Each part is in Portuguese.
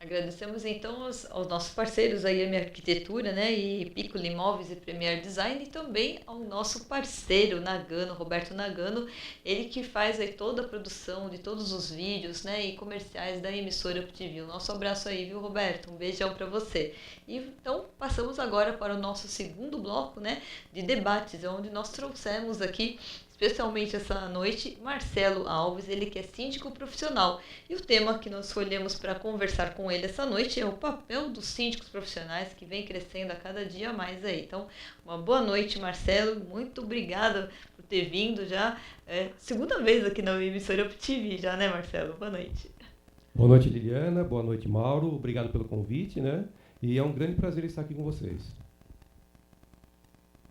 Agradecemos então aos nossos parceiros, a IM Arquitetura, né, e Piccolo Imóveis e Premier Design, e também ao nosso parceiro Nagano, Roberto Nagano, ele que faz aí toda a produção de todos os vídeos, né, e comerciais da emissora UpTV. Nosso abraço aí, viu, Roberto? Um beijão para você. E então passamos agora para o nosso segundo bloco, né, de debates, onde nós trouxemos aqui especialmente essa noite, Marcelo Alves, ele que é síndico profissional. E o tema que nós escolhemos para conversar com ele essa noite é o papel dos síndicos profissionais, que vem crescendo a cada dia mais aí. Então, uma boa noite, Marcelo. Muito obrigada por ter vindo já. Segunda vez aqui na emissora UpTV já, né, Marcelo? Boa noite. Boa noite, Liliana. Boa noite, Mauro. Obrigado pelo convite, né? E é um grande prazer estar aqui com vocês.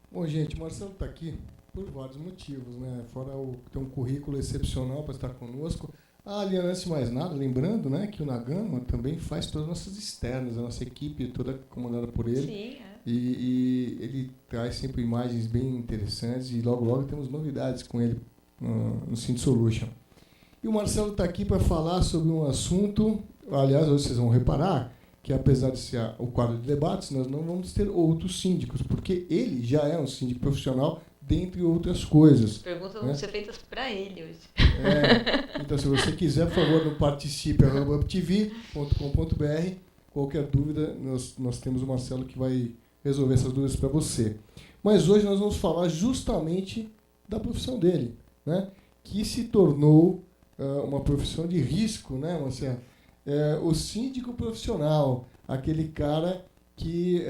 Bom, gente, o Marcelo está aqui por vários motivos, né? Fora ter um currículo excepcional para estar conosco. Liliana, antes de mais nada, lembrando, né, que o Nagano também faz todas as nossas externas, a nossa equipe toda comandada por ele. Sim, é. E ele traz sempre imagens bem interessantes e logo temos novidades com ele no Syndic Solution. E o Marcelo está aqui para falar sobre um assunto, aliás, hoje vocês vão reparar que apesar de ser o quadro de debates, nós não vamos ter outros síndicos, porque ele já é um síndico profissional, dentre outras coisas. As perguntas vão ser feitas para ele hoje. Então, se você quiser, por favor, não participe, @uptv.com.br. Qualquer dúvida, nós temos o Marcelo que vai resolver essas dúvidas para você. Mas hoje nós vamos falar justamente da profissão dele, né? Que se tornou uma profissão de risco, né, Marcelo? O síndico profissional, aquele cara que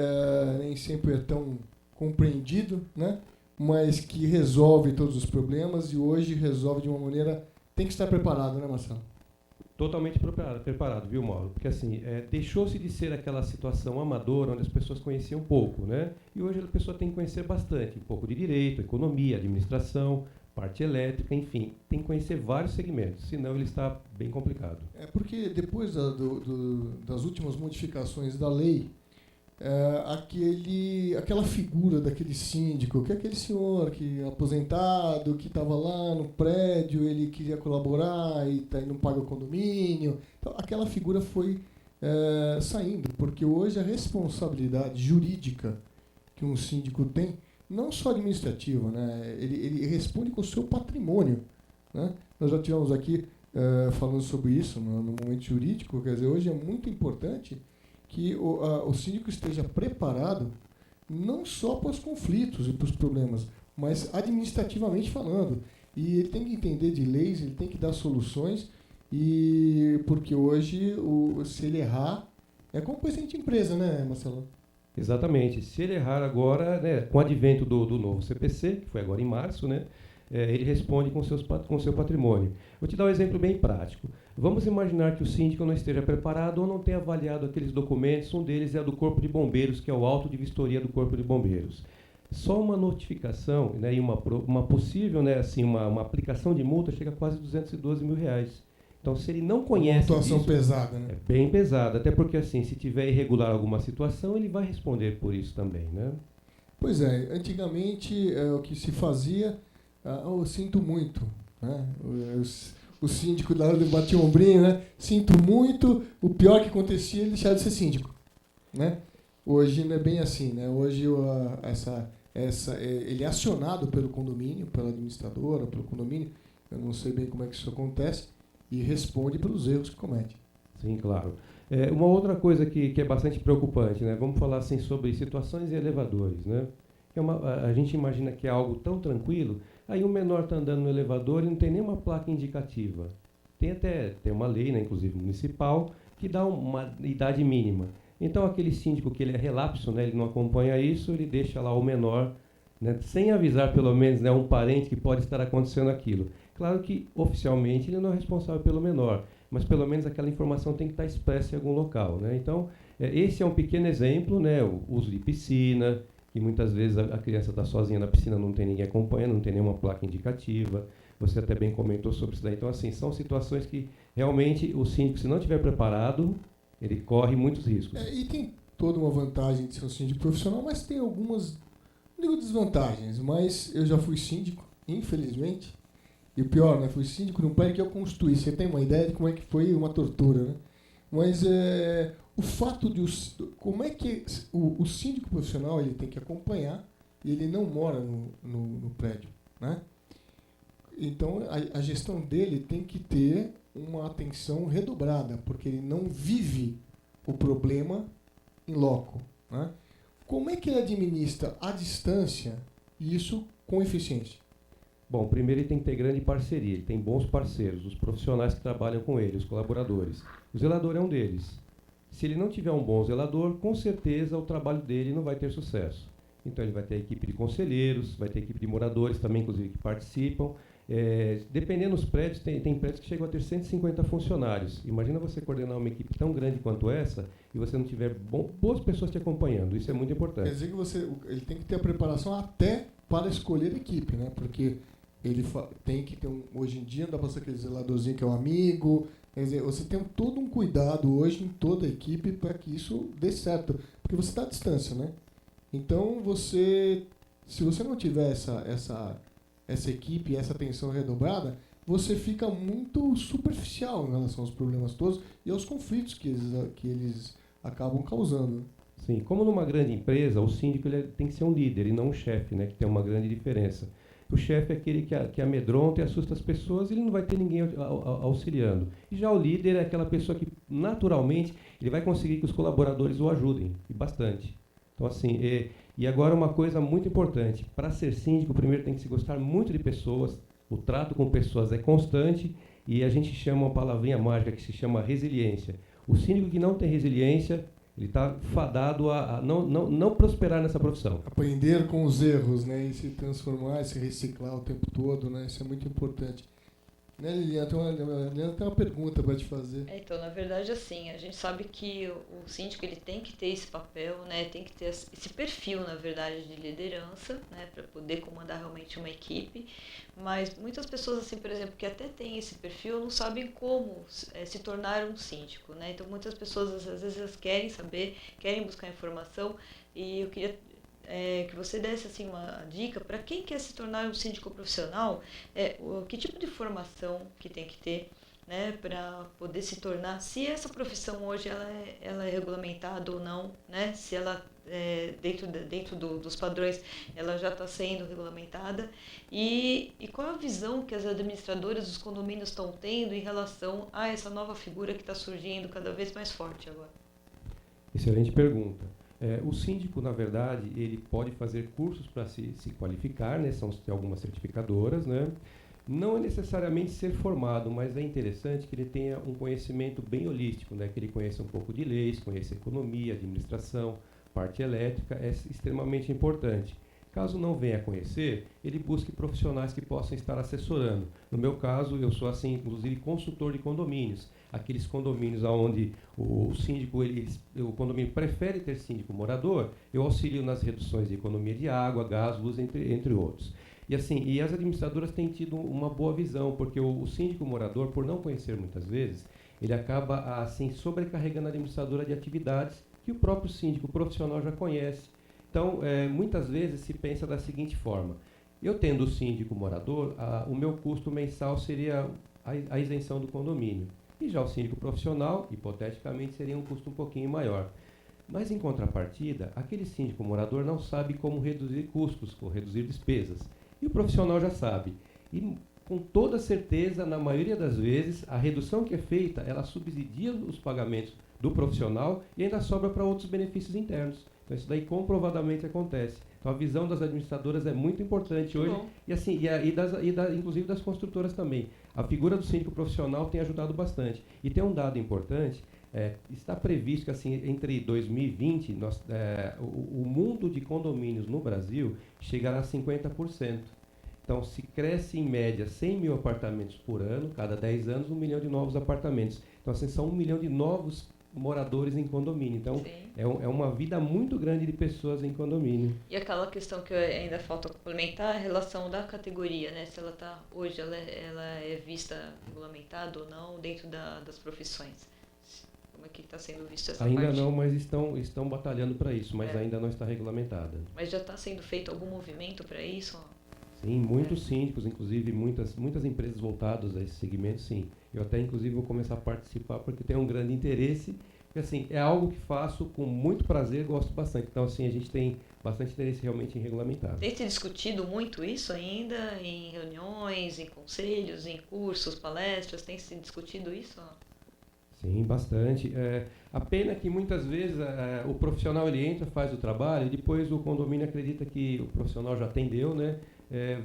nem sempre é tão compreendido, né? Mas que resolve todos os problemas e hoje resolve de uma maneira... Tem que estar preparado, né, Marcelo? Totalmente preparado, viu, Mauro? Porque assim, deixou-se de ser aquela situação amadora onde as pessoas conheciam pouco, né? E hoje a pessoa tem que conhecer bastante, um pouco de direito, economia, administração, parte elétrica, enfim, tem que conhecer vários segmentos, senão ele está bem complicado. Porque depois das últimas modificações da lei, aquela figura daquele síndico, que é aquele senhor que é aposentado, que estava lá no prédio, ele queria colaborar e não paga o condomínio. Então, aquela figura foi saindo, porque hoje a responsabilidade jurídica que um síndico tem, não só administrativa, né? Ele responde com o seu patrimônio, né? Nós já tivemos aqui falando sobre isso no momento jurídico, quer dizer, hoje é muito importante que o síndico esteja preparado não só para os conflitos e para os problemas, mas administrativamente falando. E ele tem que entender de leis, ele tem que dar soluções, porque hoje, se ele errar, é como presidente de empresa, né, Marcelo? Exatamente. Se ele errar agora, né, com o advento do novo CPC, que foi agora em março, né, ele responde com o seu patrimônio. Vou te dar um exemplo bem prático. Vamos imaginar que o síndico não esteja preparado ou não tenha avaliado aqueles documentos. Um deles é do Corpo de Bombeiros, que é o auto de vistoria do Corpo de Bombeiros. Só uma notificação, né, e uma possível, né, assim, uma aplicação de multa chega a quase R$212 mil. Então, se ele não conhece... Uma situação pesada, né? É bem pesada, até porque, assim, se tiver irregular alguma situação, ele vai responder por isso também, né? Pois é, antigamente o que se fazia, eu sinto muito, né? O síndico da hora de bater o ombrinho, né? Sinto muito, o pior que acontecia, ele deixava de ser síndico, né? Hoje não é bem assim, né? Hoje ele é acionado pelo condomínio, pela administradora, pelo condomínio, eu não sei bem como é que isso acontece, e responde pelos erros que comete. Sim, claro. Uma outra coisa que é bastante preocupante, né? Vamos falar assim sobre situações em elevadores, né? A gente imagina que é algo tão tranquilo, aí o menor está andando no elevador e não tem nenhuma placa indicativa. Tem uma lei, né, inclusive municipal, que dá uma idade mínima. Então aquele síndico que ele é relapso, né, ele não acompanha isso, ele deixa lá o menor, né, sem avisar pelo menos, né, um parente que pode estar acontecendo aquilo. Claro que oficialmente ele não é responsável pelo menor, mas pelo menos aquela informação tem que estar expressa em algum local, né? Então esse é um pequeno exemplo, né, o uso de piscina, que muitas vezes a criança está sozinha na piscina, não tem ninguém acompanhando, não tem nenhuma placa indicativa. Você até bem comentou sobre isso daí. Então, assim, são situações que realmente o síndico, se não estiver preparado, ele corre muitos riscos. E tem toda uma vantagem de ser um síndico profissional, mas tem algumas, não digo desvantagens, mas eu já fui síndico, infelizmente, e o pior, né, fui síndico de um prédio que eu construí. Você tem uma ideia de como é que foi uma tortura, né? Mas o fato de... Como é que o síndico profissional ele tem que acompanhar e ele não mora no prédio, né? Então, a gestão dele tem que ter uma atenção redobrada, porque ele não vive o problema em loco, né? Como é que ele administra à distância isso com eficiência? Bom, primeiro ele tem que ter grande parceria, ele tem bons parceiros, os profissionais que trabalham com ele, os colaboradores. O zelador é um deles. Se ele não tiver um bom zelador, com certeza o trabalho dele não vai ter sucesso. Então ele vai ter a equipe de conselheiros, vai ter a equipe de moradores também, inclusive, que participam. Dependendo dos prédios, tem prédios que chegam a ter 150 funcionários. Imagina você coordenar uma equipe tão grande quanto essa e você não tiver boas pessoas te acompanhando. Isso é muito importante. Quer dizer que ele tem que ter a preparação até para escolher a equipe, né? Porque ele tem que ter hoje em dia não dá para ser aquele zeladorzinho que é um amigo. Quer dizer, você tem todo um cuidado hoje em toda a equipe para que isso dê certo. Porque você está à distância, né? Então, se você não tiver essa equipe, essa atenção redobrada, você fica muito superficial em relação aos problemas todos e aos conflitos que eles acabam causando. Sim, como numa grande empresa, o síndico ele tem que ser um líder e não um chefe, né, que tem uma grande diferença. O chefe é aquele que amedronta e assusta as pessoas e ele não vai ter ninguém auxiliando. E já o líder é aquela pessoa que, naturalmente, ele vai conseguir que os colaboradores o ajudem, e bastante. Então, assim, e agora uma coisa muito importante, para ser síndico, primeiro tem que se gostar muito de pessoas, o trato com pessoas é constante e a gente chama uma palavrinha mágica que se chama resiliência. O síndico que não tem resiliência, ele está fadado a não prosperar nessa profissão. Aprender com os erros, né, e se transformar, se reciclar o tempo todo, né, isso é muito importante. Né, Liliana, tem uma pergunta para te fazer. Então, na verdade, assim, a gente sabe que o síndico ele tem que ter esse papel, né, tem que ter esse perfil, na verdade, de liderança, né, para poder comandar realmente uma equipe, mas muitas pessoas, assim, por exemplo, que até têm esse perfil, não sabem como se tornar um síndico, né, então muitas pessoas, às vezes, elas querem saber, querem buscar informação, e eu queria que você desse assim, uma dica para quem quer se tornar um síndico profissional, que tipo de formação que tem que ter, né, para poder se tornar, se essa profissão hoje ela é regulamentada ou não, né, se ela dentro dos padrões ela já está sendo regulamentada e qual a visão que as administradoras dos condomínios estão tendo em relação a essa nova figura que está surgindo cada vez mais forte agora. Excelente pergunta. O síndico, na verdade, ele pode fazer cursos para se qualificar, né? Tem algumas certificadoras, né? Não é necessariamente ser formado, mas é interessante que ele tenha um conhecimento bem holístico, né? Que ele conheça um pouco de leis, conheça economia, administração, parte elétrica, é extremamente importante. Caso não venha a conhecer, ele busque profissionais que possam estar assessorando. No meu caso, eu sou, assim, inclusive, consultor de condomínios. Aqueles condomínios onde o síndico, o condomínio prefere ter síndico morador, eu auxilio nas reduções de economia de água, gás, luz, entre outros. E assim, as administradoras têm tido uma boa visão, porque o síndico morador, por não conhecer muitas vezes, ele acaba assim sobrecarregando a administradora de atividades que o próprio síndico profissional já conhece. Então, muitas vezes se pensa da seguinte forma: eu tendo o síndico morador, o meu custo mensal seria a isenção do condomínio. E já o síndico profissional, hipoteticamente, seria um custo um pouquinho maior. Mas, em contrapartida, aquele síndico morador não sabe como reduzir custos, ou reduzir despesas. E o profissional já sabe. E, com toda certeza, na maioria das vezes, a redução que é feita, ela subsidia os pagamentos do profissional e ainda sobra para outros benefícios internos. Então, isso daí comprovadamente acontece. Então, a visão das administradoras é muito importante hoje, e assim, inclusive das construtoras também. A figura do síndico profissional tem ajudado bastante. E tem um dado importante, está previsto que assim, entre 2020, o mundo de condomínios no Brasil chegará a 50%. Então, se cresce em média 100 mil apartamentos por ano, cada 10 anos, 1 milhão de novos apartamentos. Então, assim, são 1 milhão de novos moradores em condomínio. Então, é uma vida muito grande de pessoas em condomínio. E aquela questão que ainda falta complementar, a relação da categoria, né? Se ela está hoje, ela é vista regulamentada ou não dentro das profissões. Como é que está sendo vista essa parte? Ainda não, mas estão batalhando para isso, mas ainda não está regulamentada. Mas já está sendo feito algum movimento para isso? Sim, muitos síndicos, inclusive muitas empresas voltadas a esse segmento, sim. Eu até, inclusive, vou começar a participar porque tenho um grande interesse. Porque, assim, é algo que faço com muito prazer, gosto bastante. Então, assim, a gente tem bastante interesse realmente em regulamentar. Tem se discutido muito isso ainda em reuniões, em conselhos, em cursos, palestras? Tem se discutido isso? Sim, bastante. A pena é que muitas vezes o profissional ele entra, faz o trabalho e depois o condomínio acredita que o profissional já atendeu, né?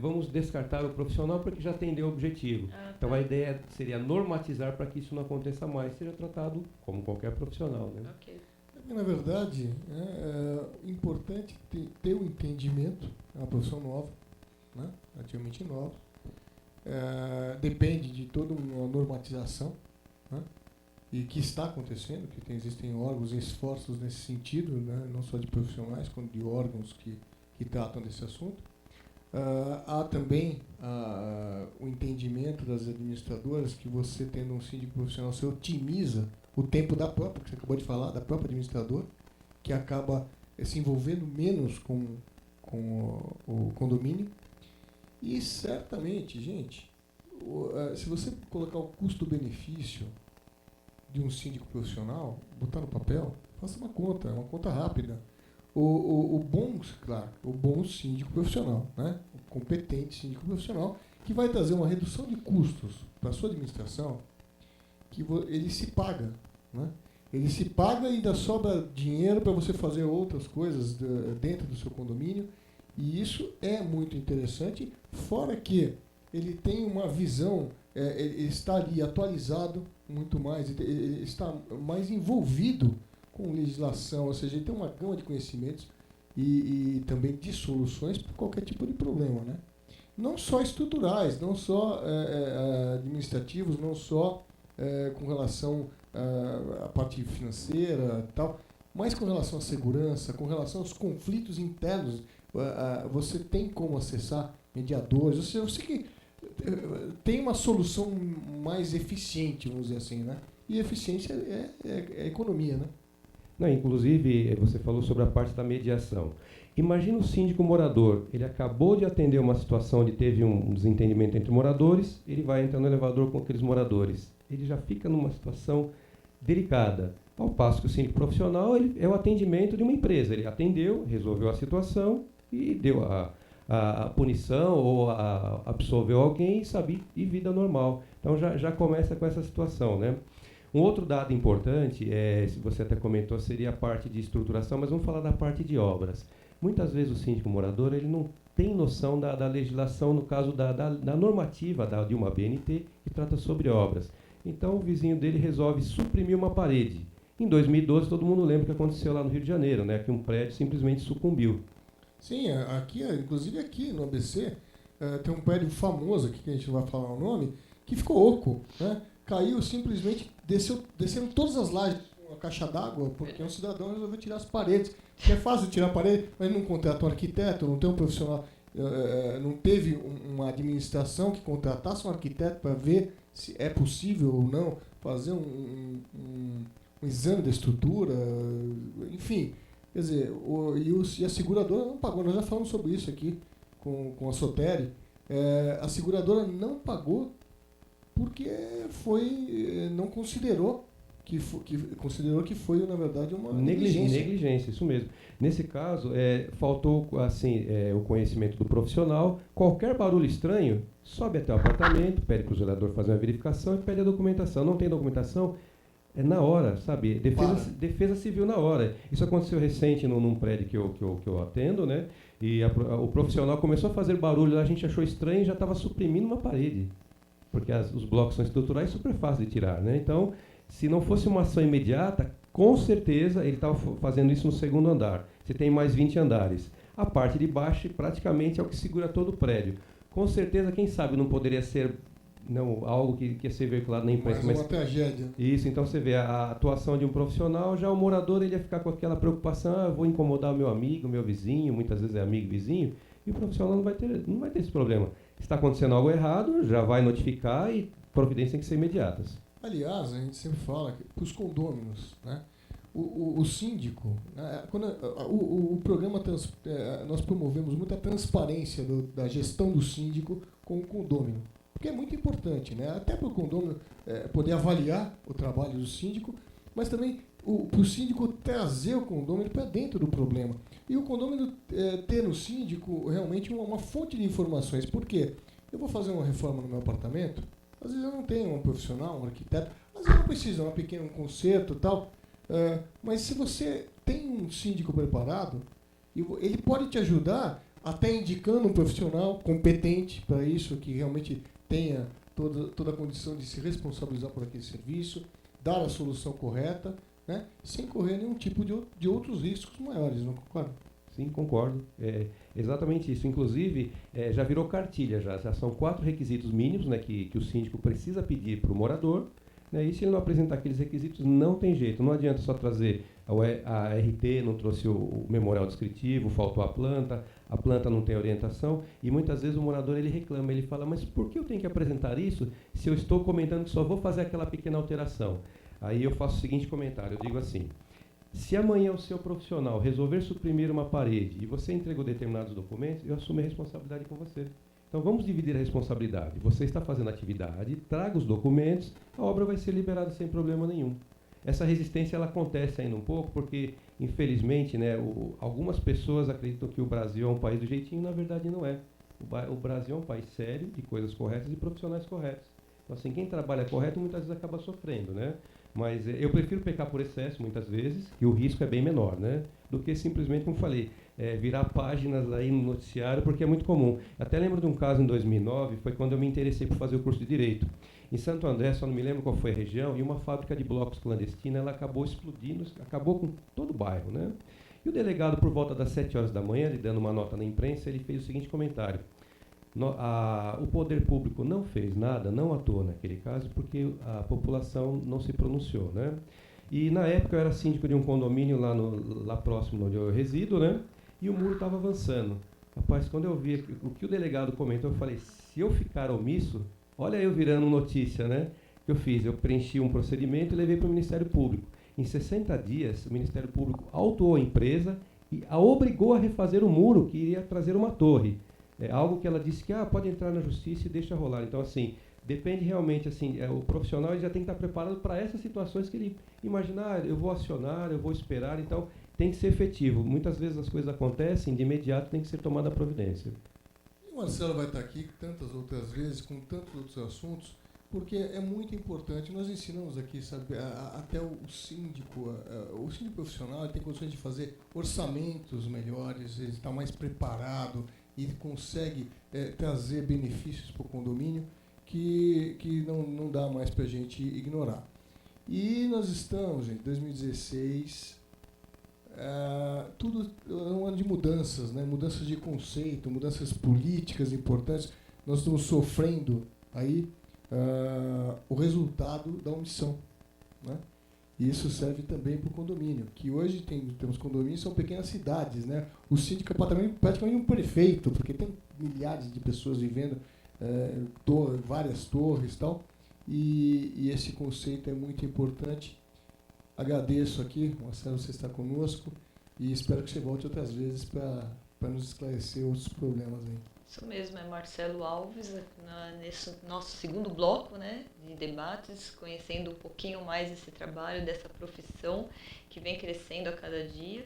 Vamos descartar o profissional porque já atendeu o objetivo. Tá. Então a ideia seria normatizar para que isso não aconteça mais, seja tratado como qualquer profissional, né? Ok. Na verdade, é importante ter um entendimento, é uma profissão nova, né? Relativamente nova. Depende de toda uma normatização, né? E que está acontecendo, que existem órgãos e esforços nesse sentido, né? Não só de profissionais, como de órgãos que tratam desse assunto. Há também o entendimento das administradoras que você, tendo um síndico profissional, você otimiza o tempo da própria, que você acabou de falar, da própria administradora, que acaba se envolvendo menos com o condomínio. E certamente, gente, se você colocar o custo-benefício de um síndico profissional, botar no papel, faça uma conta rápida. O bom síndico profissional, né? O competente síndico profissional, que vai trazer uma redução de custos para a sua administração, que ele se paga, né? Ele se paga e ainda sobra dinheiro para você fazer outras coisas dentro do seu condomínio, e isso é muito interessante, fora que ele tem uma visão, ele está ali atualizado muito mais, ele está mais envolvido com legislação, ou seja, ele tem uma gama de conhecimentos e também de soluções para qualquer tipo de problema, né? Não só estruturais, não só administrativos, não só com relação à parte financeira e tal, mas com relação à segurança, com relação aos conflitos internos. Você tem como acessar mediadores, você que tem uma solução mais eficiente, vamos dizer assim, né? E eficiência é economia, né? Não, inclusive, você falou sobre a parte da mediação. Imagina o síndico morador, ele acabou de atender uma situação onde teve um desentendimento entre moradores, ele vai entrar no elevador com aqueles moradores. Ele já fica numa situação delicada. Ao passo que o síndico profissional é o atendimento de uma empresa. Ele atendeu, resolveu a situação e deu a punição ou absolveu alguém e vida normal. Então já começa com essa situação, né? Um outro dado importante, se você até comentou, seria a parte de estruturação, mas vamos falar da parte de obras. Muitas vezes o síndico morador ele não tem noção da legislação, no caso da normativa de uma BNT, que trata sobre obras. Então o vizinho dele resolve suprimir uma parede. Em 2012, todo mundo lembra o que aconteceu lá no Rio de Janeiro, né? Que um prédio simplesmente sucumbiu. Sim, inclusive aqui no ABC, tem um prédio famoso, aqui que a gente não vai falar o nome, que ficou oco, né? Caiu simplesmente, desceram todas as lajes com a caixa d'água, porque um cidadão resolveu tirar as paredes. É fácil tirar a parede, mas não contratou um arquiteto, não tem um profissional, não teve uma administração que contratasse um arquiteto para ver se é possível ou não fazer um exame da estrutura, enfim. Quer dizer, e a seguradora não pagou, nós já falamos sobre isso aqui com a Soteri. A seguradora não pagou porque não considerou que foi, na verdade, uma negligência. Negligência, isso mesmo. Nesse caso, faltou assim, o conhecimento do profissional. Qualquer barulho estranho, sobe até o apartamento, pede para o zelador fazer uma verificação e pede a documentação. Não tem documentação? Na hora, sabe? Defesa civil na hora. Isso aconteceu recente num prédio que eu atendo, né? E o profissional começou a fazer barulho, a gente achou estranho e já estava suprimindo uma parede. Porque os blocos são estruturais, super fácil de tirar, né? Então, se não fosse uma ação imediata, com certeza ele estava fazendo isso no segundo andar. Você tem mais 20 andares. A parte de baixo praticamente é o que segura todo o prédio. Com certeza, quem sabe não poderia ser algo que ia ser veiculado na imprensa. Mas uma tragédia. Isso, então você vê a atuação de um profissional, já o morador ele ia ficar com aquela preocupação, eu vou incomodar o meu amigo, meu vizinho, muitas vezes é amigo e vizinho, e o profissional não vai ter esse problema. Se está acontecendo algo errado, já vai notificar e providências têm que ser imediatas. Aliás, a gente sempre fala que para os condôminos, né? o síndico, quando o programa, nós promovemos muita transparência da gestão do síndico com o condômino, porque é muito importante, né? Até para o condômino poder avaliar o trabalho do síndico, mas também para o síndico trazer o condômino para dentro do problema. E o condômino ter no síndico realmente uma fonte de informações. Por quê? Eu vou fazer uma reforma no meu apartamento, às vezes eu não tenho um profissional, um arquiteto, às vezes eu não preciso, um conserto e tal. Mas se você tem um síndico preparado, ele pode te ajudar até indicando um profissional competente para isso, que realmente tenha toda a condição de se responsabilizar por aquele serviço, dar a solução correta, né, sem correr nenhum tipo de outros riscos maiores, não concorda? Sim, concordo. É exatamente isso. Inclusive, já virou cartilha, já são 4 requisitos mínimos, né, que o síndico precisa pedir para o morador. Né, e se ele não apresentar aqueles requisitos, não tem jeito. Não adianta só trazer a RT, não trouxe o memorial descritivo, faltou a planta não tem orientação. E muitas vezes o morador ele reclama, ele fala, mas por que eu tenho que apresentar isso se eu estou comentando que só vou fazer aquela pequena alteração? Aí eu faço o seguinte comentário, eu digo assim, se amanhã o seu profissional resolver suprimir uma parede e você entregou determinados documentos, eu assumo a responsabilidade com você. Então vamos dividir a responsabilidade. Você está fazendo a atividade, traga os documentos, a obra vai ser liberada sem problema nenhum. Essa resistência ela acontece ainda um pouco porque, infelizmente, né, algumas pessoas acreditam que o Brasil é um país do jeitinho, na verdade não é. O Brasil é um país sério, de coisas corretas e profissionais corretos. Então, assim, quem trabalha correto muitas vezes acaba sofrendo, né? Mas eu prefiro pecar por excesso, muitas vezes, que o risco é bem menor, né? Do que simplesmente, como falei, virar páginas aí no noticiário, porque é muito comum. Até lembro de um caso em 2009, foi quando eu me interessei por fazer o curso de Direito. Em Santo André, só não me lembro qual foi a região, e uma fábrica de blocos clandestina, ela acabou explodindo, acabou com todo o bairro, né? E o delegado, por volta das 7 horas da manhã, ele dando uma nota na imprensa, ele fez o seguinte comentário. O poder público não fez nada, não atuou naquele caso, porque a população não se pronunciou, né? E na época eu era síndico de um condomínio lá próximo onde eu resido, né? E o muro estava avançando. Rapaz, quando eu vi o que o delegado comentou, eu falei, se eu ficar omisso, olha eu virando notícia, né? O que eu fiz? Eu preenchi um procedimento e levei para o Ministério Público. Em 60 dias, o Ministério Público autuou a empresa e a obrigou a refazer o muro, que iria trazer uma torre. É algo que ela disse que pode entrar na justiça e deixa rolar. Então, assim, depende realmente, assim, o profissional ele já tem que estar preparado para essas situações que ele imaginar, eu vou acionar, eu vou esperar, então tem que ser efetivo. Muitas vezes as coisas acontecem, de imediato tem que ser tomada a providência. E o Marcelo vai estar aqui tantas outras vezes, com tantos outros assuntos, porque é muito importante. Nós ensinamos aqui, sabe, até o síndico profissional ele tem condições de fazer orçamentos melhores, ele está mais preparado, e consegue trazer benefícios para o condomínio que não dá mais para a gente ignorar. E nós estamos, em 2016, tudo é um ano de mudanças, né? Mudanças de conceito, mudanças políticas importantes. Nós estamos sofrendo aí o resultado da omissão, né? E isso serve também para o condomínio, que hoje temos condomínios, são pequenas cidades, né? O síndico é praticamente um prefeito, porque tem milhares de pessoas vivendo, várias torres e tal, e esse conceito é muito importante. Agradeço aqui, Marcelo, você está conosco, e espero que você volte outras vezes para nos esclarecer outros problemas aí. Isso mesmo, é Marcelo Alves, nesse nosso segundo bloco, né, de debates, conhecendo um pouquinho mais esse trabalho, dessa profissão que vem crescendo a cada dia.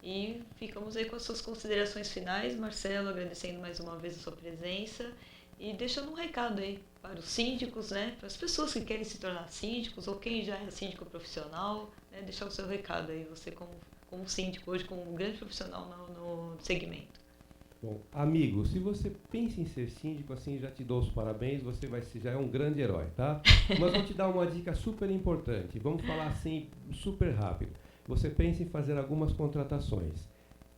E ficamos aí com as suas considerações finais, Marcelo, agradecendo mais uma vez a sua presença e deixando um recado aí para os síndicos, né, para as pessoas que querem se tornar síndicos ou quem já é síndico profissional, né, deixar o seu recado aí, você como síndico hoje, como um grande profissional no segmento. Bom, amigo, se você pensa em ser síndico, assim, já te dou os parabéns, já é um grande herói, tá? Mas vou te dar uma dica super importante, vamos falar assim, super rápido. Você pensa em fazer algumas contratações.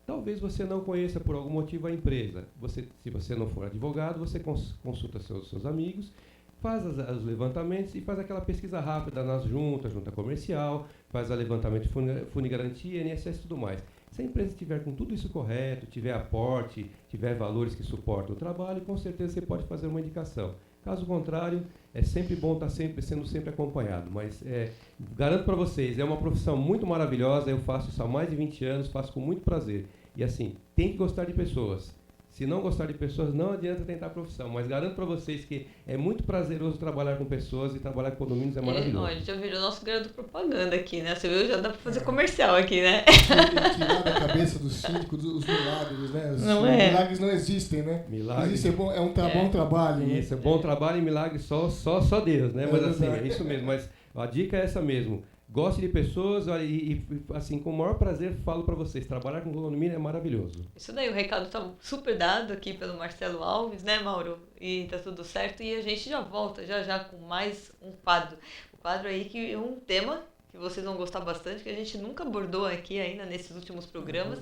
Talvez você não conheça por algum motivo a empresa. Se você não for advogado, você consulta seus amigos, faz os levantamentos e faz aquela pesquisa rápida nas juntas, junta comercial, faz o levantamento de fundo de garantia, INSS e tudo mais. Se a empresa estiver com tudo isso correto, tiver aporte, tiver valores que suportam o trabalho, com certeza você pode fazer uma indicação. Caso contrário, é sempre bom estar sendo sempre acompanhado. Mas garanto para vocês, é uma profissão muito maravilhosa, eu faço isso há mais de 20 anos, faço com muito prazer. E assim, tem que gostar de pessoas. Se não gostar de pessoas, não adianta tentar a profissão. Mas garanto para vocês que é muito prazeroso trabalhar com pessoas e trabalhar com condomínios é maravilhoso. Olha, já virou nosso garoto propaganda aqui, né? Você viu? Já dá para fazer comercial aqui, né? Tirar da cabeça do síndico os milagres, né? Os milagres não existem, né? Milagres. Existe, bom trabalho. Isso, né? bom trabalho e milagre só Deus, né? Mas assim, verdade. é isso mesmo. Mas a dica é essa mesmo. Goste de pessoas e assim, com o maior prazer falo para vocês, trabalhar com condomínio é maravilhoso. Isso daí, o recado tá super dado aqui pelo Marcelo Alves, né, Mauro? E tá tudo certo. E a gente já volta já com mais um quadro. O quadro aí que é um tema que vocês vão gostar bastante, que a gente nunca abordou aqui ainda nesses últimos programas.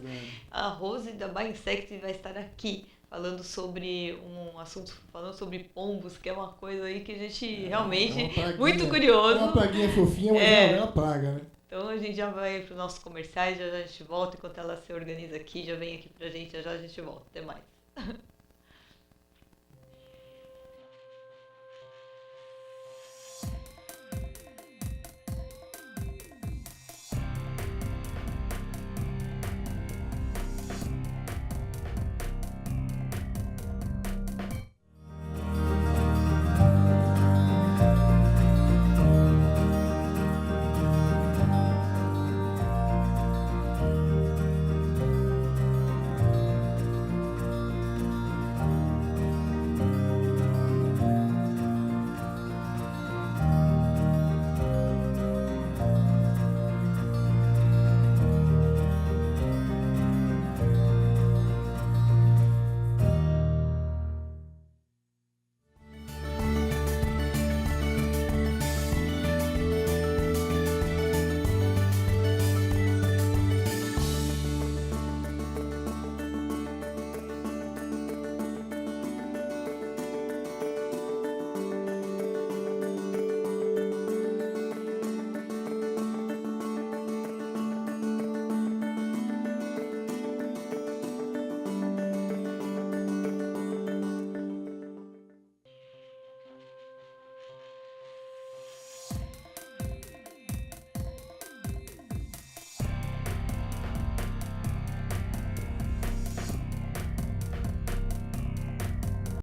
A Rose da Bainsect vai estar aqui falando sobre um assunto, falando sobre pombos, que é uma coisa aí que a gente realmente muito curioso. É uma praguinha fofinha, mas é uma praga, né? Então a gente já vai para os nossos comerciais, já a gente volta enquanto ela se organiza aqui, já vem aqui pra gente, já a gente volta. Até mais.